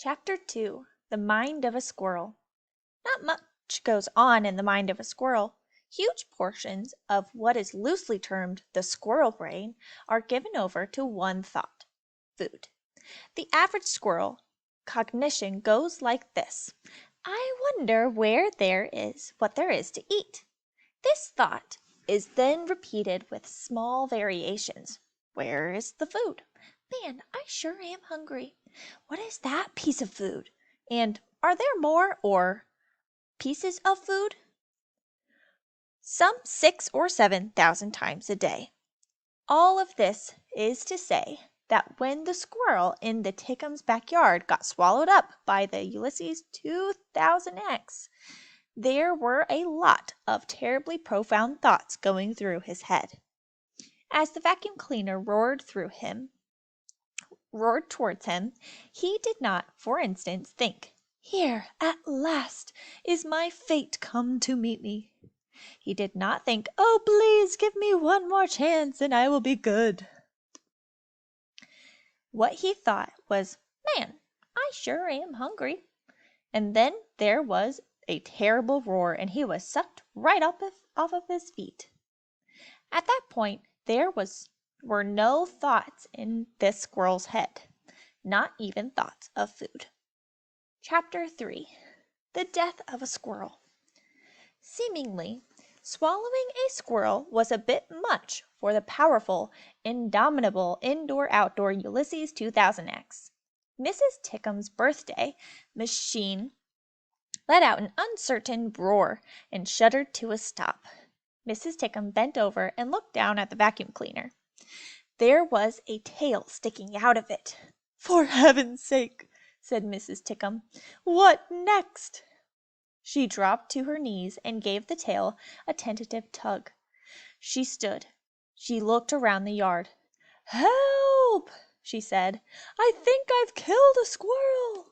Chapter 2 The Mind of a Squirrel. Not much goes on in the mind of a squirrel. Huge portions of what is loosely termed the squirrel brain are given over to one thought: food. The average squirrel cognition goes like this: I wonder what there is to eat. This thought is then repeated with small variations. Where is the food? Man, I sure am hungry. What is that piece of food? And are there more or pieces of food? Some 6,000 or 7,000 times a day. All of this is to say that when the squirrel in the Tickums' backyard got swallowed up by the Ulysses 2000X, there were a lot of terribly profound thoughts going through his head. As the vacuum cleaner roared towards him, he did not, for instance, think, "Here, at last, is my fate come to meet me." He did not think, "Oh, please give me one more chance and I will be good." What he thought was, "Man, I sure am hungry." And then there was a terrible roar and he was sucked right off of his feet. At that point, there were no thoughts in this squirrel's head, not even thoughts of food. Chapter 3 The Death of a Squirrel. Seemingly, swallowing a squirrel was a bit much for the powerful, indomitable indoor-outdoor Ulysses 2000X. Mrs. Tickums' birthday machine let out an uncertain roar and shuddered to a stop. Mrs. Tickum bent over and looked down at the vacuum cleaner. There was a tail sticking out of it. "For heaven's sake," said Mrs. Tickum, "what next?" She dropped to her knees and gave the tail a tentative tug. She stood. She looked around the yard. "Help!" she said. "I think I've killed a squirrel."